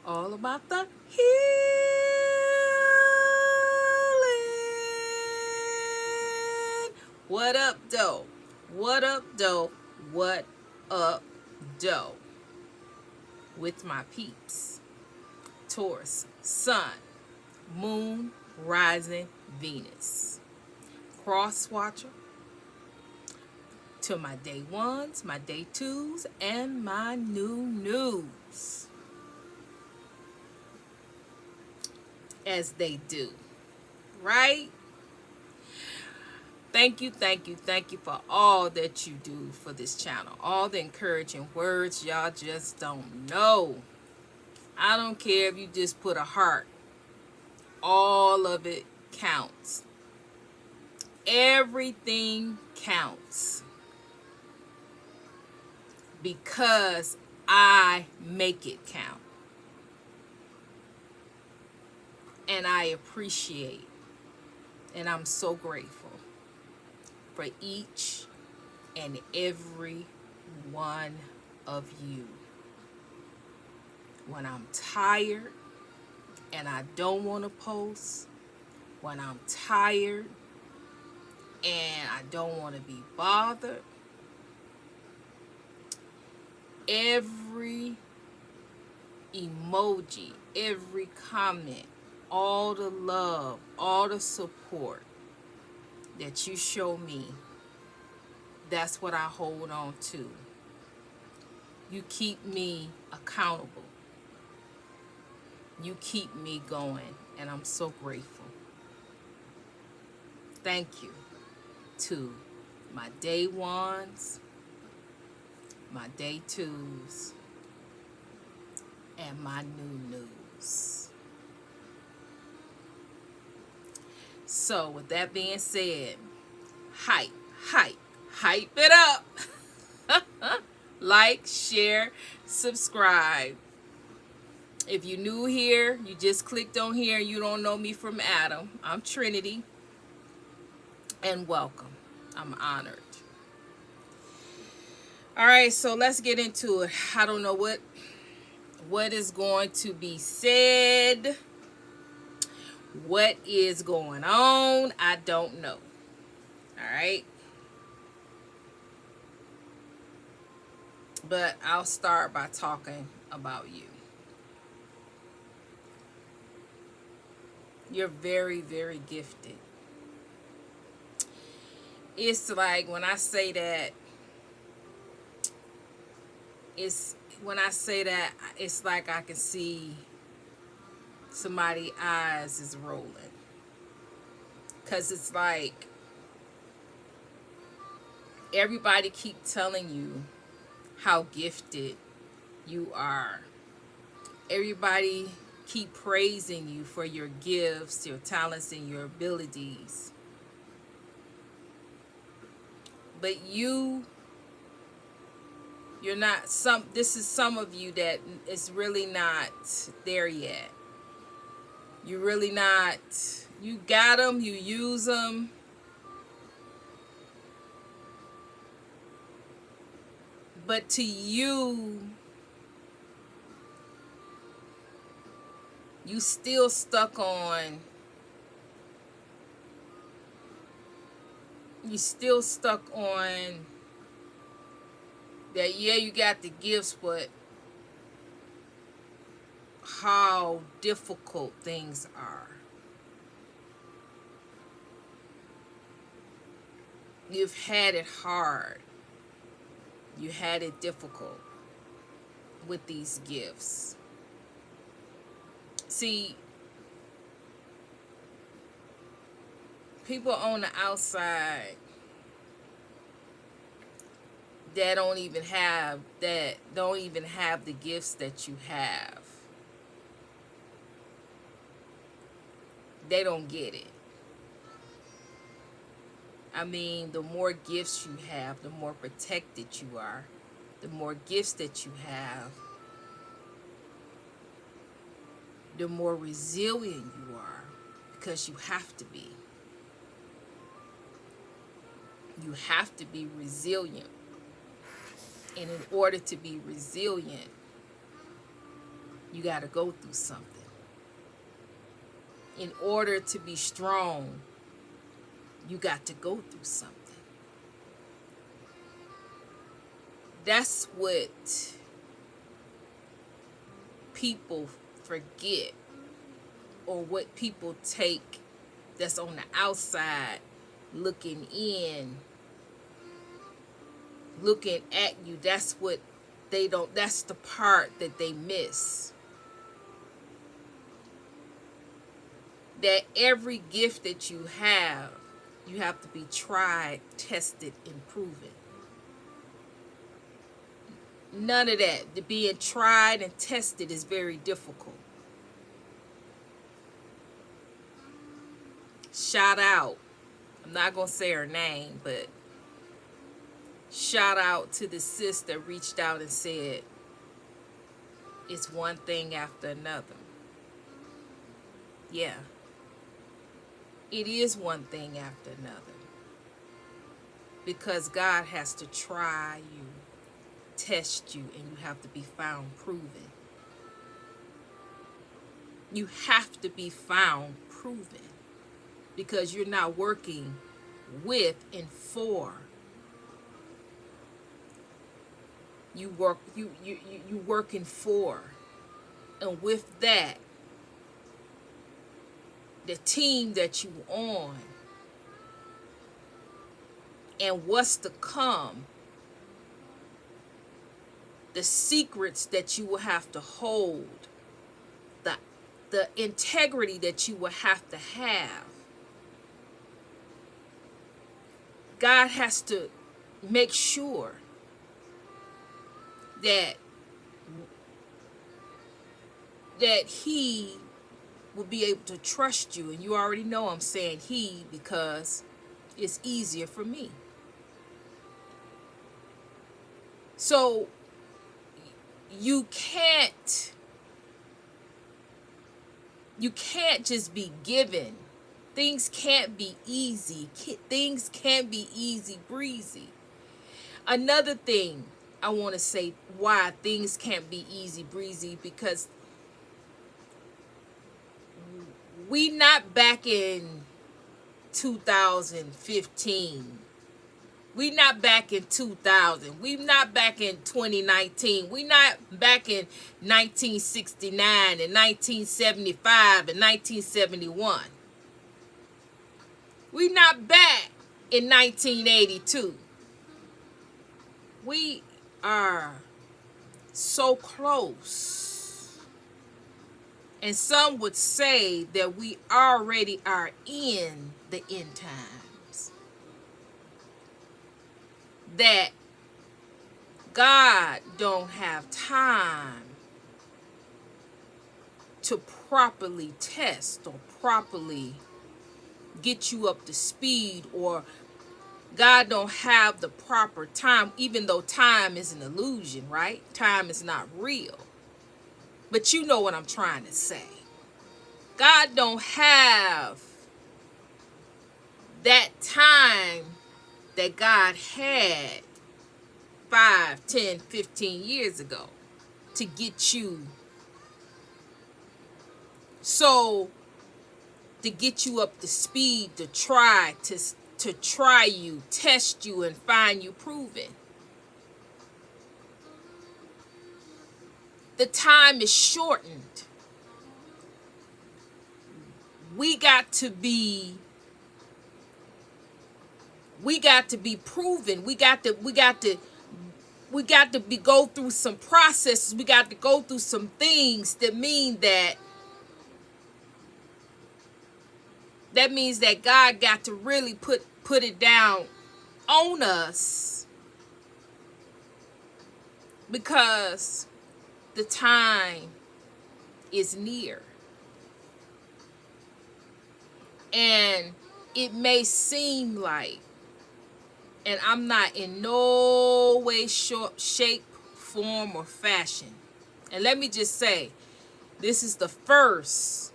all about the healing. What up, doe? What up, doe? What up, doe? With my peeps, Taurus, Sun, Moon, Rising, Venus. Cross watcher to my day ones, my day twos, and my new news. As they do, right? Thank you, thank you, thank you for all that you do for this channel. All the encouraging words, y'all just don't know. I don't care if you just put a heart. All of it counts. Everything counts. Because I make it count. And I appreciate, and I'm so grateful for each and every one of you. When I'm tired and I don't want to post, when I'm tired and I don't want to be bothered, every emoji, every comment, all the love, all the support that you show me, that's what I hold on to. You keep me accountable. You keep me going, and I'm so grateful. Thank you to my day ones, my day twos, and my new news. So with that being said, hype, hype, hype it up. Like, share, subscribe. If you're new here, you just clicked on here, you don't know me from Adam. I'm Trinity, and welcome. I'm honored. All right, so let's get into it. I don't know what is going to be said. What is going on? I don't know. All right. But I'll start by talking about you. You're very, very gifted. It's like when I say that, it's like I can see somebody's eyes is rolling. Because it's like everybody keep telling you how gifted you are. Everybody keep praising you for your gifts, your talents, and your abilities. But you're not this is some of you that is really not there yet. You're really not, you got them, you use them. But to you, you still stuck on, that, yeah, you got the gifts, but how difficult things are. You've had it hard. You had it difficult with these gifts. See, people on the outside that don't even have the gifts that you have. They don't get it. I mean, the more gifts you have, the more protected you are. The more gifts that you have, the more resilient you are, because you have to be. You have to be resilient. And in order to be resilient, You got to go through something. In order to be strong, you got to go through something. That's what people forget, or what people take that's on the outside looking in, looking at you. That's what they don't, that's the part that they miss. That every gift that you have to be tried, tested, and proven. None of that. The being tried and tested is very difficult. Shout out. I'm not going to say her name, but shout out to the sis that reached out and said, it's one thing after another. Yeah. It is one thing after another. Because God has to try you, test you, and you have to be found proven. You have to be found proven. Because you're not working with and for. You working for. And with that, the team that you on, and what's to come, the secrets that you will have to hold, the integrity that you will have to have. God has to make sure that he will be able to trust you. And you already know I'm saying he, because it's easier for me. So you can't just be given. Things can't be easy. Things can't be easy breezy. Another thing I want to say why things can't be easy breezy, because we not back in 2015. We not back in 2000. We not back in 2019. We not back in 1969 and 1975 and 1971. We not back in 1982. We are so close. And some would say that we already are in the end times. That God don't have time to properly test or properly get you up to speed, or God don't have the proper time, even though time is an illusion, right? Time is not real. But you know what I'm trying to say. God don't have that time that God had 5, 10, 15 years ago to get you. So to get you up to speed, to try you, test you, and find you proven. The time is shortened. We got to be proven. We got to go through some processes. We got to go through some things that mean that means that God got to really put it down on us, because the time is near. And it may seem like, and I'm not in no way, shape, form, or fashion. And let me just say, this is the first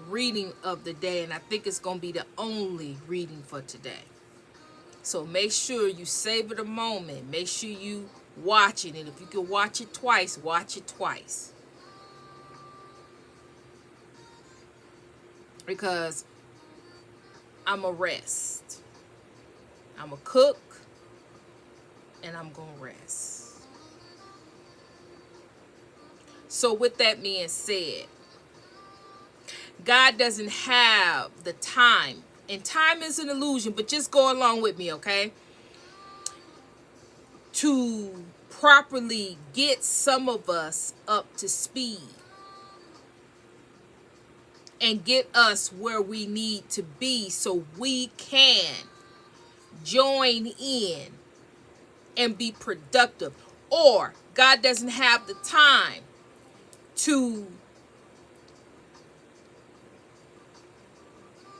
reading of the day, and I think it's going to be the only reading for today. So make sure you savor the moment. Make sure you watch it. And if you can watch it twice, watch it twice. Because I'm a rest. I'm a cook. And I'm going to rest. So with that being said, God doesn't have the time. And time is an illusion, but just go along with me, okay? To properly get some of us up to speed and get us where we need to be so we can join in and be productive. Or God doesn't have the time to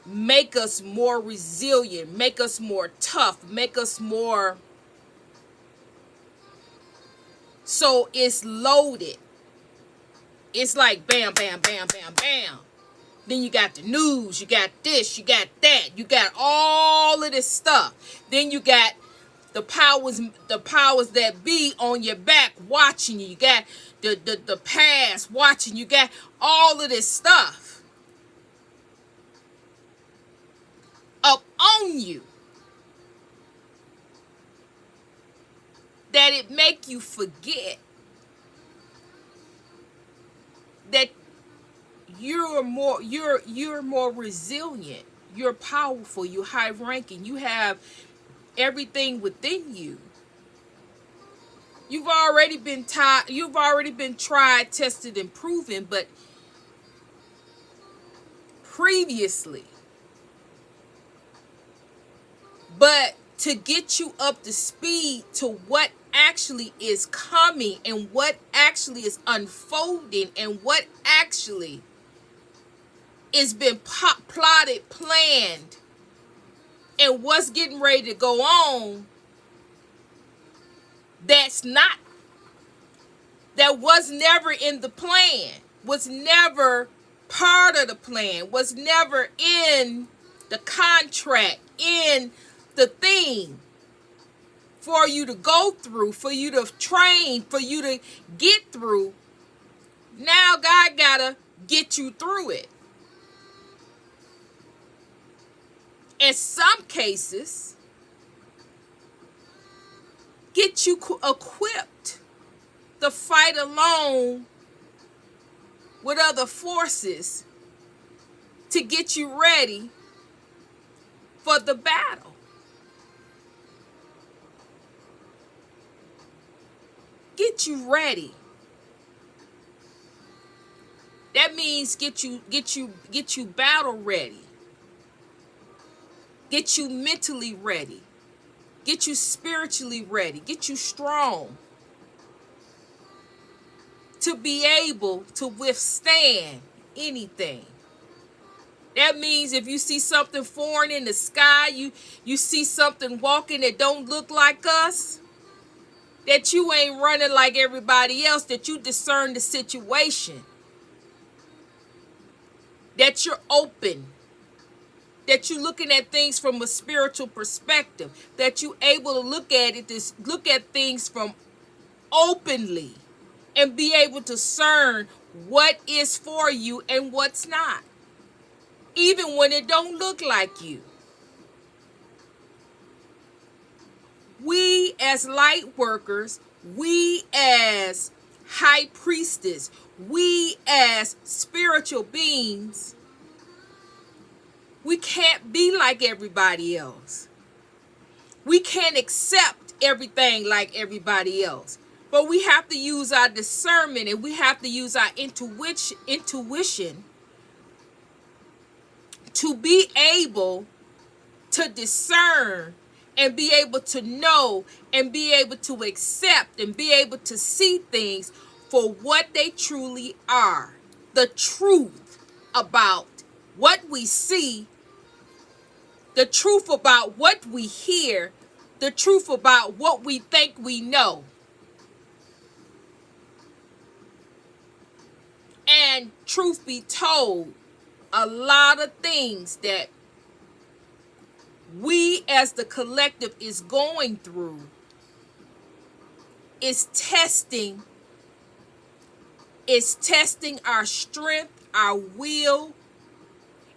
make us more resilient, make us more tough, make us more. So it's loaded. It's like bam, bam, bam, bam, bam. Then you got the news, you got this, you got that, you got all of this stuff. Then you got the powers that be on your back watching you. You got the past watching you. Got all of this stuff up on you that it make you forget that you're more resilient, you're powerful, you're high ranking, you have everything within you. You've already been tried, tested, and proven, but previously. But to get you up to speed to what actually is coming and what actually is unfolding and what actually is been plotted, planned, and what's getting ready to go on, that was never in the plan, was never part of the plan, was never in the contract, in the thing for you to go through, for you to train, for you to get through. Now God gotta get you through it. In some cases, get you equipped to fight alone with other forces to get you ready for the battle. Get you ready. That means get you battle ready. Get you mentally ready. Get you spiritually ready. Get you strong to be able to withstand anything. That means if you see something foreign in the sky, you see something walking that don't look like us, that you ain't running like everybody else, that you discern the situation, that you're open, that you're looking at things from a spiritual perspective, that you're able to look at things from openly and be able to discern what is for you and what's not, even when it don't look like you. We as light workers, we as high priestess, we as spiritual beings, we can't be like everybody else. We can't accept everything like everybody else. But we have to use our discernment and we have to use our intuition to be able to discern and be able to know and be able to accept and be able to see things for what they truly are. The truth about what we see, the truth about what we hear, the truth about what we think we know. And truth be told, a lot of things that we as the collective is going through It's testing. It's testing our strength, our will.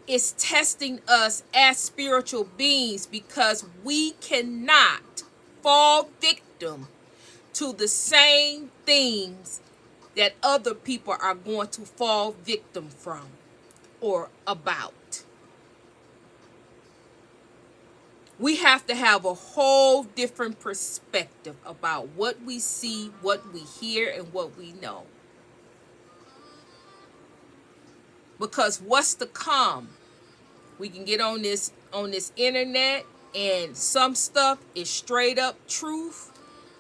It's testing us as spiritual beings because we cannot fall victim to the same things that other people are going to fall victim from or about. We have to have a whole different perspective about what we see, what we hear, and what we know. Because what's to come? We can get on this internet, and some stuff is straight up truth.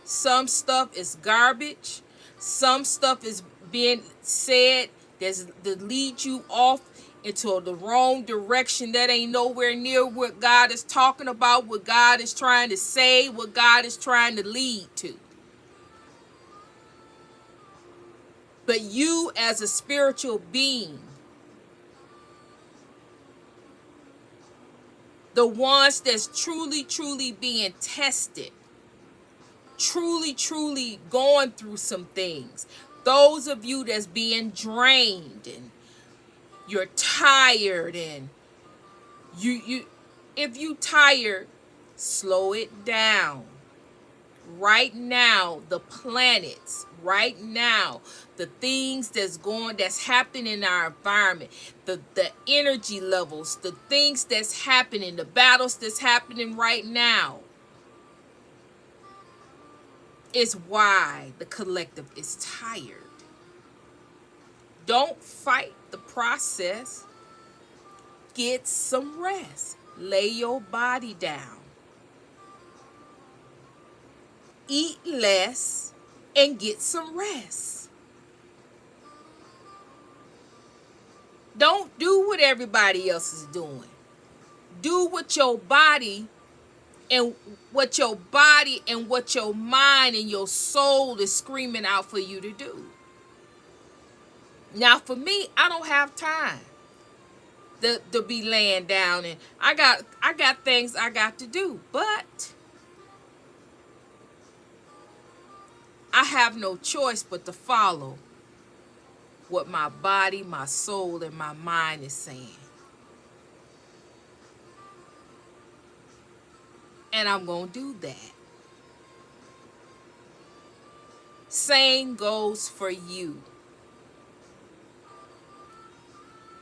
Some stuff is garbage. Some stuff is being said that lead you off into the wrong direction. That ain't nowhere near what God is talking about, what God is trying to say, what God is trying to lead to. But you as a spiritual being, the ones that's truly being tested, truly going through some things, those of you that's being drained and you're tired, and you if you tired, slow it down. Right now, the planets, right now, the things that's happening in our environment, the energy levels, the things that's happening, the battles that's happening right now, is why the collective is tired. Don't fight the process. Get some rest. Lay your body down. Eat less and get some rest. Don't do what everybody else is doing. Do what your body and what your mind and your soul is screaming out for you to do. Now for me, I don't have time to be laying down, and I got things I got to do, but I have no choice but to follow what my body, my soul, and my mind is saying. And I'm going to do that. Same goes for you.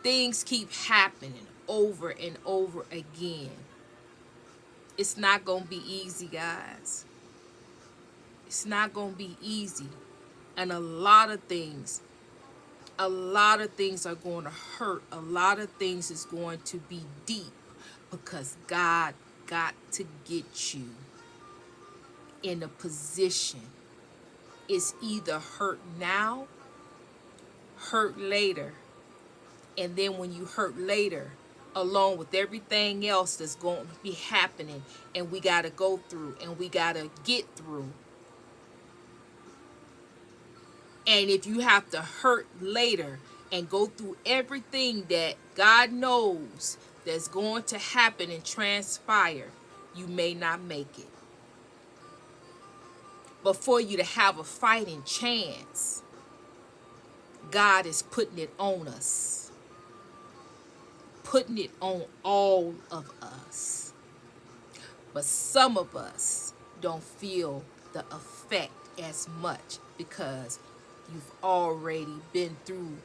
Things keep happening over and over again. It's not going to be easy, guys. It's not going to be easy. And a lot of things are going to hurt. A lot of things is going to be deep because God got to get you in a position. It's either hurt now, hurt later, and then when you hurt later, along with everything else that's going to be happening, and we got to go through, and we got to get through. And if you have to hurt later and go through everything that God knows that's going to happen and transpire, you may not make it. But for you to have a fighting chance, God is putting it on us. Putting it on all of us. But some of us don't feel the effect as much because you've already been through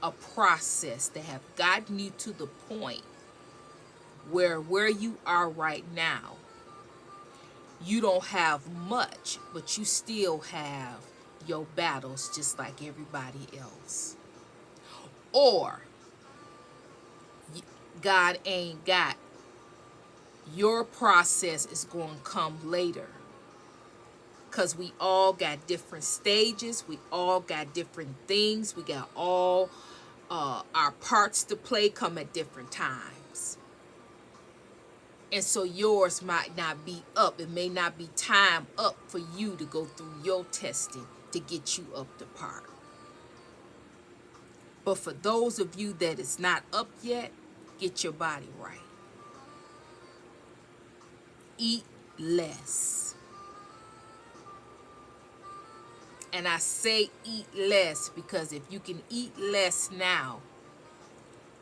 a process that have gotten you to the point where you are right now, you don't have much, but you still have your battles just like everybody else. Or God ain't got your process, is going to come later. Because we all got different stages. We all got different things. We got all our parts to play come at different times. And so yours might not be up. It may not be time up for you to go through your testing to get you up to par. But for those of you that is not up yet, get your body right. Eat less. And I say eat less because if you can eat less now,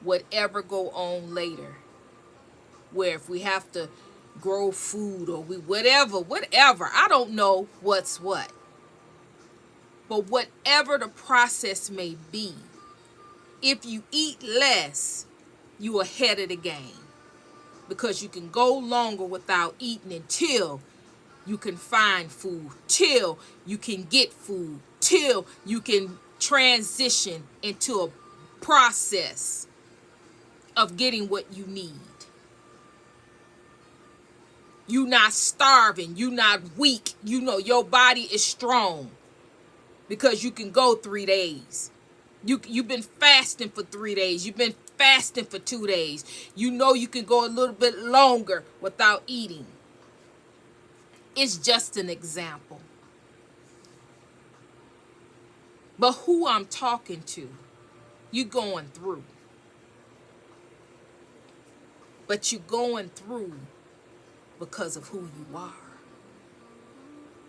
whatever go on later, where if we have to grow food or we whatever, I don't know what's what. But whatever the process may be, if you eat less, you're ahead of the game. Because you can go longer without eating until you can find food, till you can get food, till you can transition into a process of getting what you need. You not starving, you not weak. You know your body is strong because you can go 3 days. You've been fasting for 3 days. You've been fasting for 2 days. You know you can go a little bit longer without eating. It's just an example. But who I'm talking to, you going through. But you're going through because of who you are.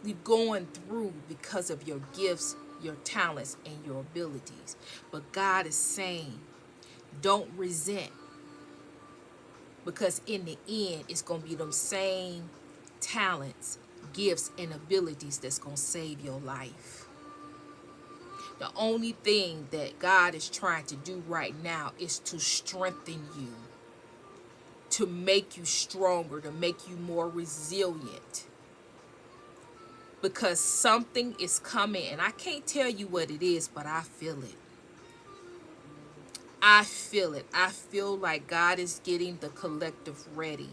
You're going through because of your gifts, your talents, and your abilities. But God is saying, don't resent. Because in the end, it's going to be them same talents, gifts, and abilities that's going to save your life. The only thing that God is trying to do right now is to strengthen you, to make you stronger, to make you more resilient. Because something is coming, and I can't tell you what it is, but I feel it. I feel it. I feel like God is getting the collective ready.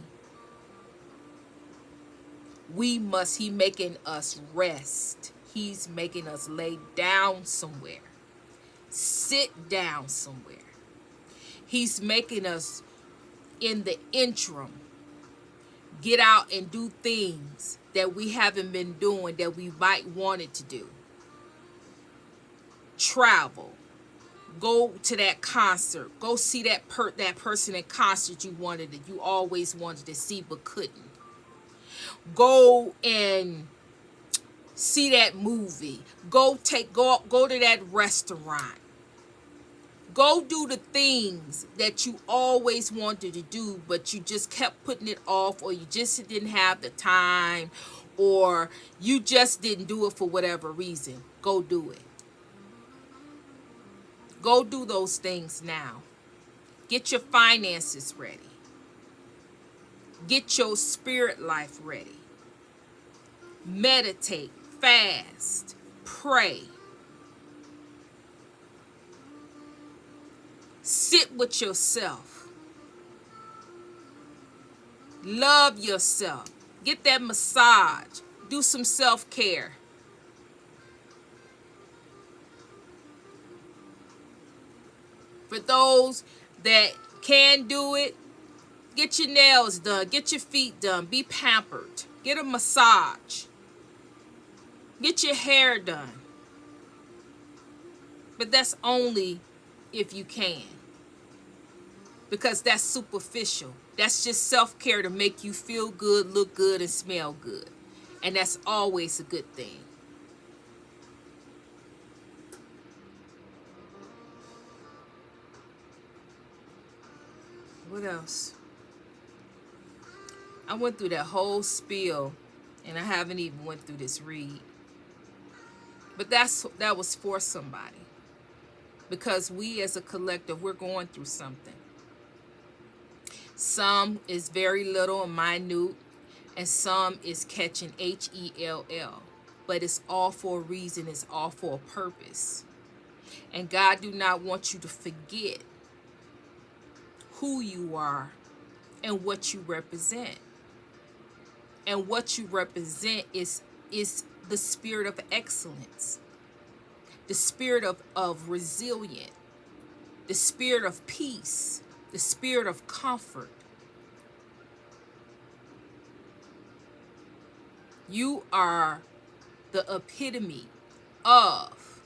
He's making us rest. He's making us lay down somewhere. Sit down somewhere. He's making us, in the interim, get out and do things that we haven't been doing that we might wanted to do. Travel. Go to that concert. Go see that person in concert you always wanted to see but couldn't. Go and see that movie. Go to that restaurant. Go do the things that you always wanted to do, but you just kept putting it off, or you just didn't have the time, or you just didn't do it for whatever reason. Go do it. Go do those things now. Get your finances ready. Get your spirit life ready. Meditate, fast, pray. Sit with yourself. Love yourself. Get that massage. Do some self-care. For those that can do it, get your nails done. Get your feet done. Be pampered. Get a massage. Get your hair done. But that's only if you can. Because that's superficial. That's just self-care to make you feel good, look good, and smell good. And that's always a good thing. What else? I went through that whole spiel, and I haven't even went through this read. But that was for somebody. Because we as a collective, we're going through something. Some is very little and minute, and some is catching HELL. But it's all for a reason. It's all for a purpose. And God do not want you to forget who you are and what you represent. And what you represent is the spirit of excellence, the spirit of resilience, the spirit of peace, the spirit of comfort. You are the epitome of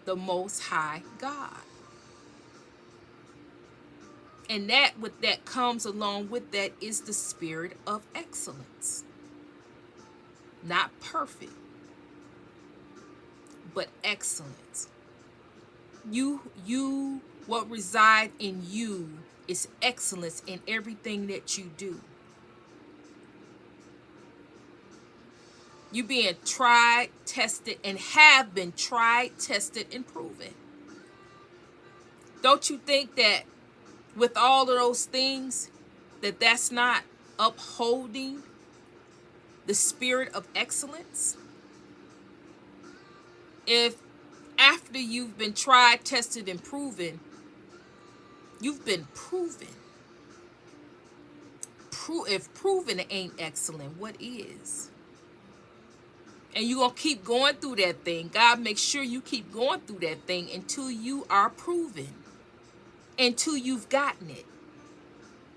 the Most High God. And that comes along with that is the spirit of excellence. Not perfect, but excellence. What reside in you is excellence in everything that you do. You being tried, tested, and have been tried, tested, and proven. Don't you think that with all of those things, that's not upholding the spirit of excellence? If after you've been tried, tested, and proven, you've been proven. If proven ain't excellent, what is? And you're going to keep going through that thing. God makes sure you keep going through that thing until you are proven. Until you've gotten it.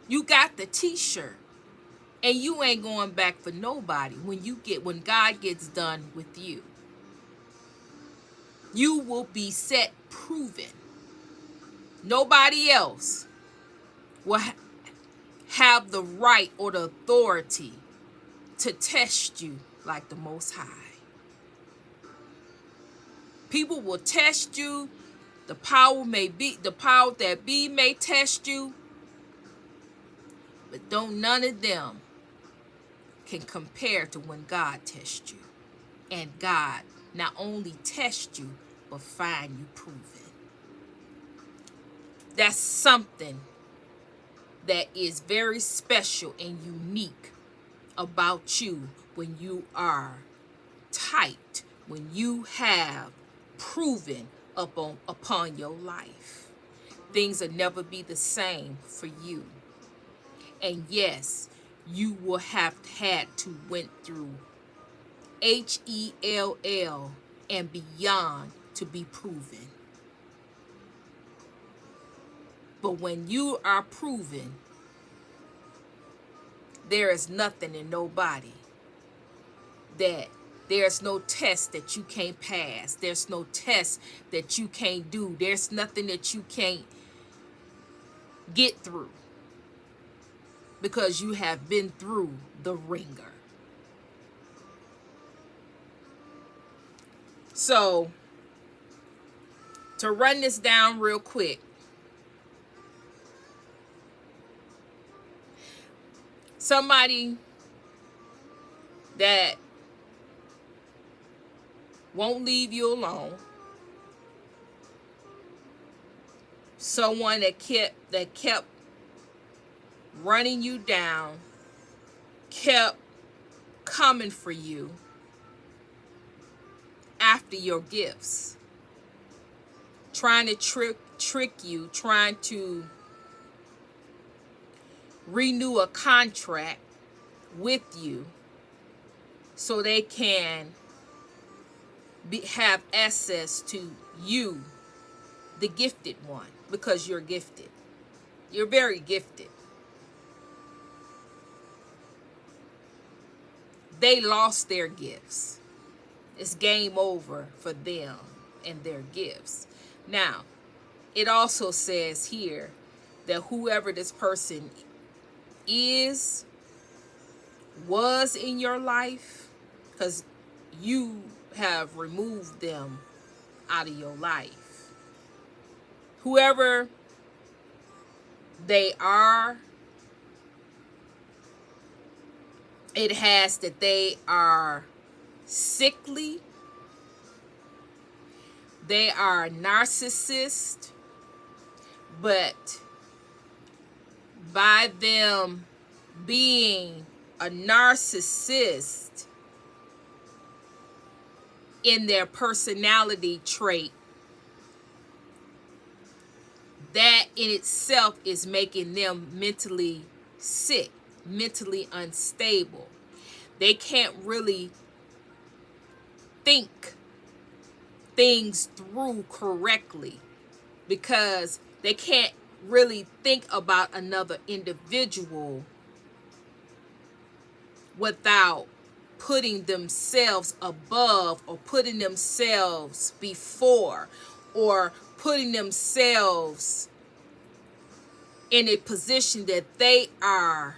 You got the t-shirt. And you ain't going back for nobody when God gets done with you. You will be set proven. Nobody else will have the right or the authority to test you like the Most High. People will test you. The power that be may test you, but don't none of them can compare to when God tests you. And God not only tests you, but find you proven. That's something that is very special and unique about you when you are tight, when you have proven upon your life. Things will never be the same for you. And yes, you will have had to went through HELL and beyond to be proven. But when you are proven, there is nothing and nobody that there's no test that you can't pass. There's no test that you can't do. There's nothing that you can't get through because you have been through the ringer. So, to run this down real quick, somebody that won't leave you alone, someone that kept running you down, kept coming for you after your gifts, trying to trick you, trying to renew a contract with you so they can have access to you, the gifted one, because you're gifted. You're very gifted. They lost their gifts. It's game over for them and their gifts. Now, it also says here that whoever this person was in your life, because you have removed them out of your life. Whoever they are, it has that they are sickly, they are narcissist, but by them being a narcissist in their personality trait, that in itself is making them mentally sick, mentally unstable. They can't really think things through correctly because they can't really think about another individual without putting themselves above or putting themselves before or putting themselves in a position that they are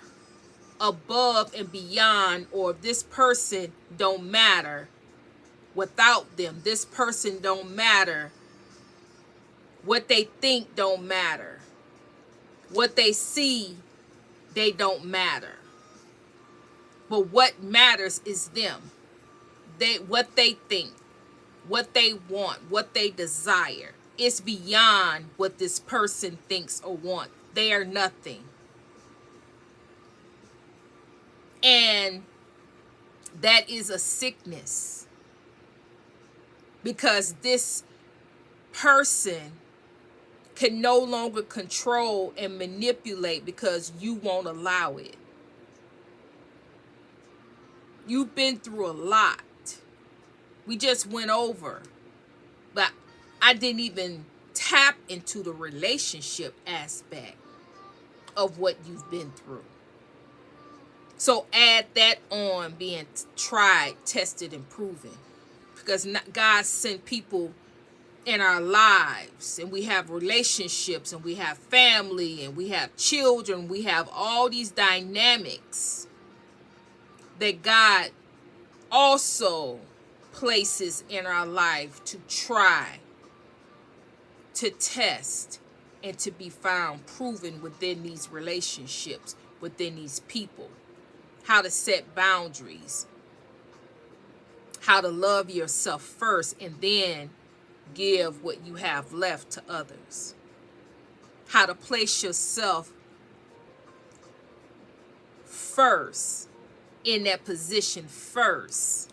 above and beyond, or this person don't matter without them. This person don't matter. What they think don't matter. What they see, they don't matter. But what matters is them. What they think, what they want, what they desire. It's beyond what this person thinks or wants. They are nothing. And that is a sickness. Because this person can no longer control and manipulate because you won't allow it. You've been through a lot. We just went over, but I didn't even tap into the relationship aspect of what you've been through. So add that on, being tried, tested, and proven. Because God sent people in our lives, and we have relationships, and we have family, and we have children. We have all these dynamics that God also places in our life to try, to test, and to be found proven within these relationships, within these people. How to set boundaries, how to love yourself first and then give what you have left to others. How to place yourself first, in that position first.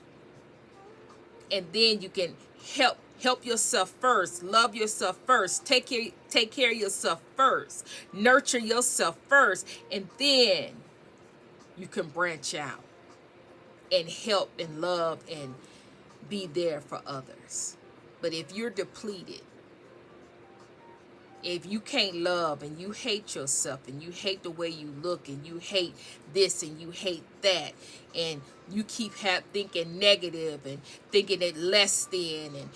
And then you can help yourself first, love yourself first, take care of yourself first, nurture yourself first, and then you can branch out and help and love and be there for others. But if you're depleted, if you can't love and you hate yourself and you hate the way you look and you hate this and you hate that and you keep thinking negative and thinking it less than, and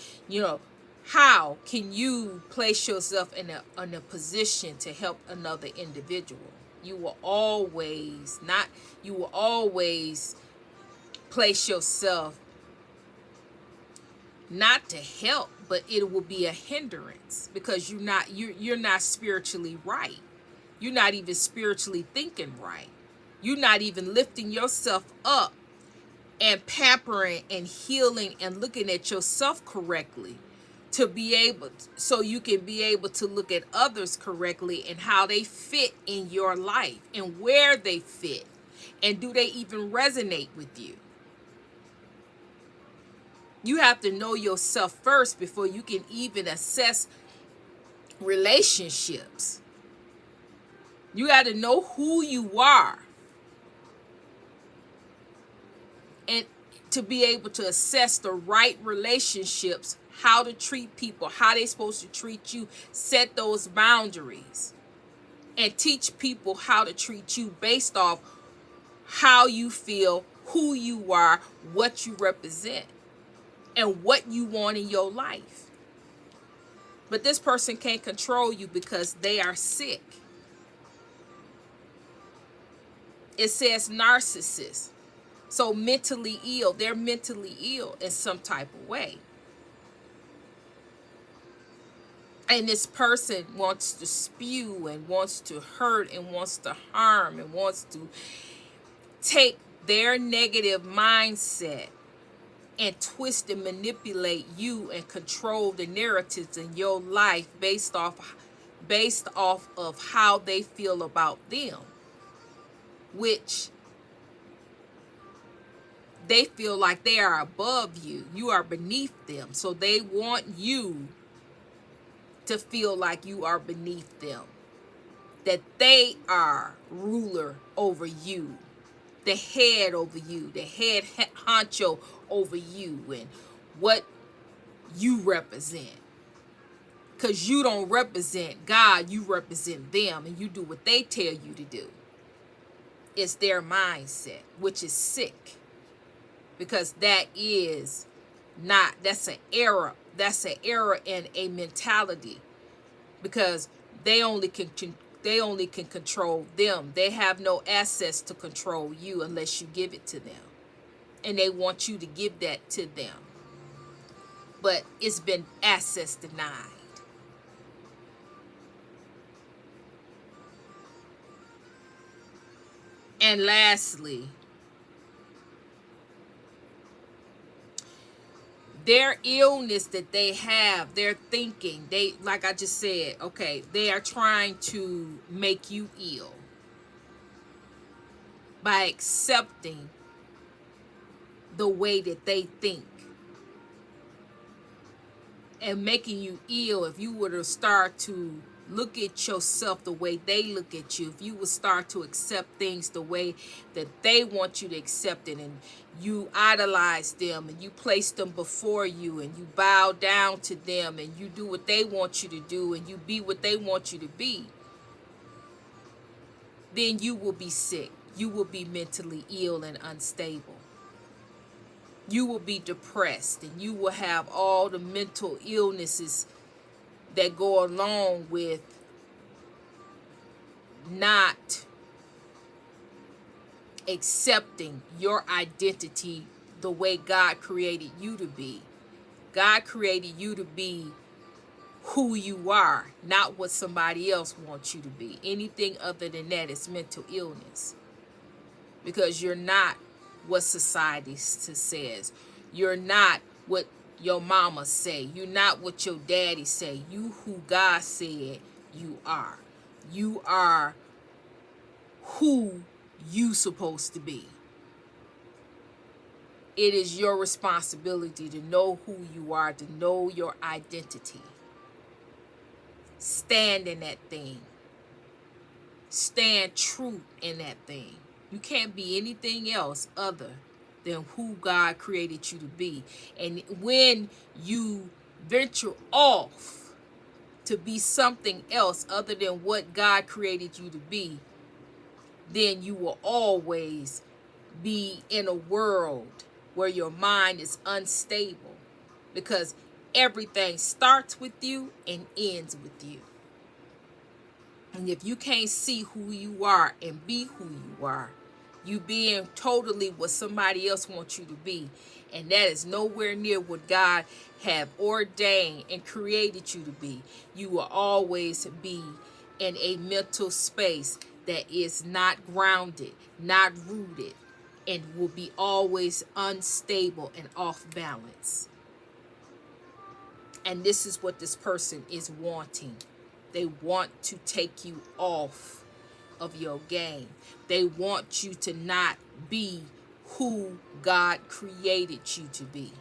how can you place yourself in a position to help another individual? You will always place yourself not to help, but it will be a hindrance because you're not spiritually right. You're not even spiritually thinking right. You're not even lifting yourself up and pampering and healing and looking at yourself correctly so you can be able to look at others correctly and how they fit in your life and where they fit and do they even resonate with you. You have to know yourself first before you can even assess relationships. You got to know who you are. And to be able to assess the right relationships, how to treat people, how they're supposed to treat you, set those boundaries, and teach people how to treat you based off how you feel, who you are, what you represent, and what you want in your life. But this person can't control you because they are sick. It says narcissist. So mentally ill. They're mentally ill in some type of way. And this person wants to spew and wants to hurt and wants to harm and wants to take their negative mindset and twist and manipulate you and control the narratives in your life based off of how they feel about them, which they feel like they are above you. You are beneath them. So they want you to feel like you are beneath them, that they are ruler over you, the head over you, the head honcho over you and what you represent. Because you don't represent God, you represent them, and you do what they tell you to do. It's their mindset, which is sick. Because that's an error. That's an error in a mentality. Because they only can control them. They have no access to control you unless you give it to them. And they want you to give that to them. but it's been access denied. And lastly, their illness that they have, their thinking, they, like I just said, okay, they are trying to make you ill by accepting the way that they think, and making you ill. If you were to start to look at yourself the way they look at you, if you would start to accept things the way that they want you to accept it, and you idolize them and you place them before you and you bow down to them and you do what they want you to do and you be what they want you to be, then you will be sick. You will be mentally ill and unstable. You will be depressed and you will have all the mental illnesses that go along with not accepting your identity the way God created you to be. God created you to be who you are, not what somebody else wants you to be. Anything other than that is mental illness, because you're not what society says. You're not what your mama say. You're not what your daddy say. You who God said you are. You are who you supposed to be. It is your responsibility to know who you are, to know your identity. Stand in that thing. Stand true in that thing. You can't be anything else other than who God created you to be. And when you venture off to be something else other than what God created you to be, then you will always be in a world where your mind is unstable, because everything starts with you and ends with you. And if you can't see who you are and be who you are, you being totally what somebody else wants you to be, and that is nowhere near what God have ordained and created you to be. You will always be in a mental space that is not grounded, not rooted, and will be always unstable and off balance. And this is what this person is wanting. They want to take you off of your game. They want you to not be who God created you to be.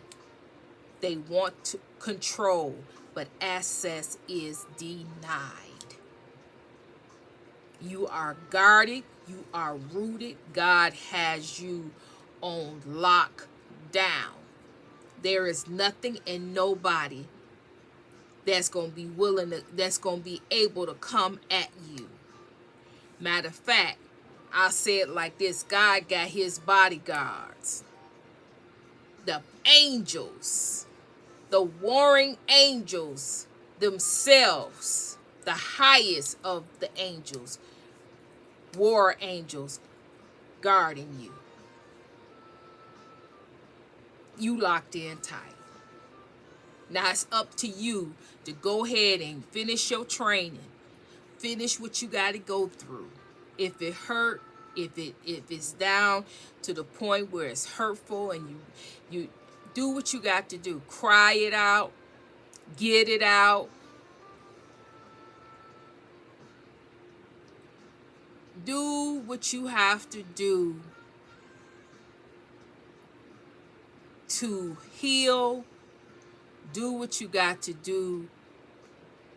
They want to control, but access is denied. You are guarded. You are rooted. God has you on lockdown. There is nothing and nobody that's going to be willing to, that's going to be able to come at you. Matter of fact, I'll say it like this: God got his bodyguards, the angels, the warring angels themselves, the highest of the angels, war angels, guarding you. You locked in tight. Now it's up to you to go ahead and finish your training. Finish what you got to go through. If it hurt, if it's down to the point where it's hurtful, and you do what you got to do. Cry it out, get it out. Do what you have to do to heal. Do what you got to do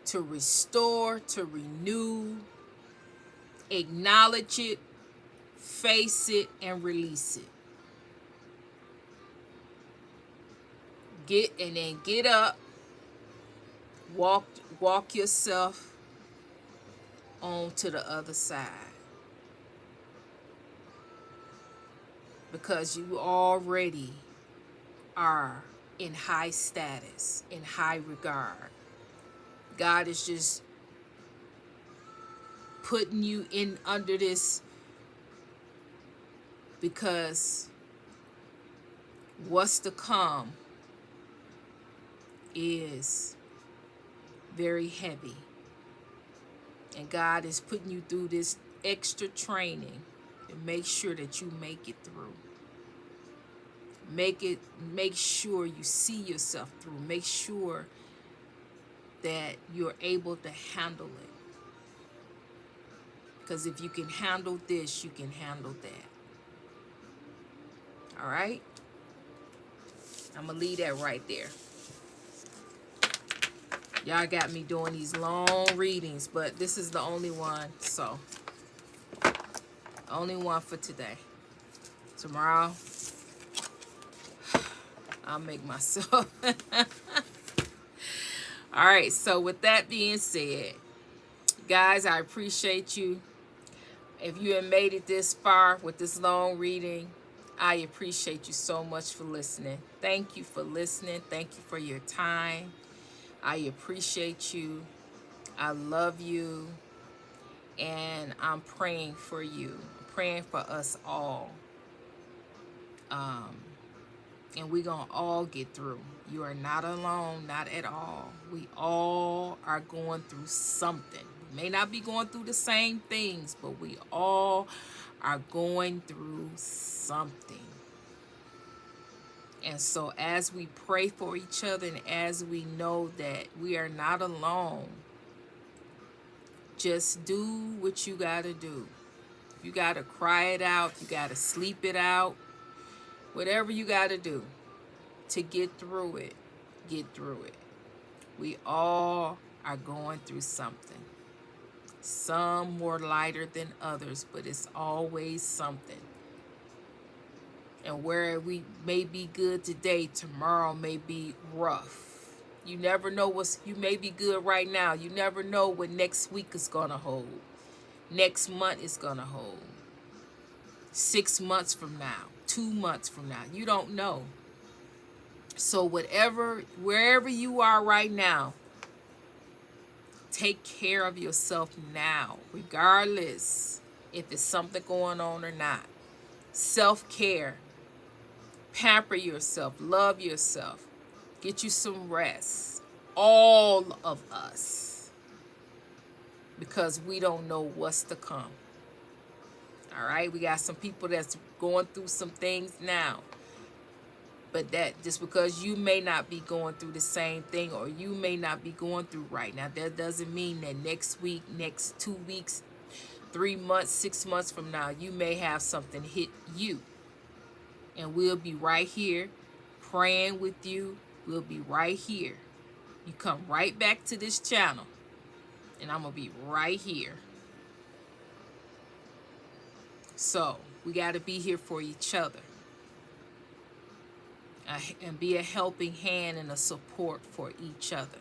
to restore, to renew. Acknowledge it, face it, and release it. Get up, walk yourself on to the other side, because you already are in high status, in high regard. God is just putting you in under this, because what's to come is very heavy. And God is putting you through this extra training to make sure that you make it through. Make sure you see yourself through. Make sure that you're able to handle it. Because if you can handle this, you can handle that. All right? I'm going to leave that right there. Y'all got me doing these long readings, but this is the only one. So, only one for today. Tomorrow, I'll make myself. All right, so with that being said, guys, I appreciate you. If you have made it this far with this long reading, I appreciate you so much for listening. Thank you for listening. Thank you for your time. I appreciate you. I love you. And I'm praying for you. I'm praying for us all. And we're going to all get through. You are not alone, not at all. We all are going through something. We may not be going through the same things, but we all are going through something. And so as we pray for each other and as we know that we are not alone, just do what you got to do. If you got to cry it out, you got to sleep it out, whatever you got to do to get through it, get through it. We all are going through something. Some more lighter than others, but it's always something. And where we may be good today, tomorrow may be rough. You never know you may be good right now. You never know what next week is going to hold. Next month is going to hold. 6 months from now, 2 months from now. You don't know. So wherever you are right now, take care of yourself now, regardless if it's something going on or not. Self-care. Pamper yourself. Love yourself. Get you some rest. All of us. Because we don't know what's to come. All right? We got some people that's going through some things now. But that just because you may not be going through the same thing or you may not be going through right now, that doesn't mean that next week, next 2 weeks, 3 months, 6 months from now, you may have something hit you. And we'll be right here praying with you. We'll be right here. You come right back to this channel and I'm going to be right here. So we got to be here for each other. And be a helping hand and a support for each other.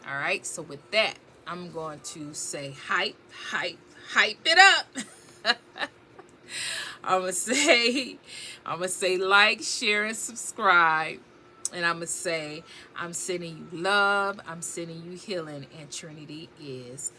All right, so with that, I'm going to say hype it up. I'm gonna say like, share, and subscribe. And I'm gonna say I'm sending you love, I'm sending you healing, and Trinity is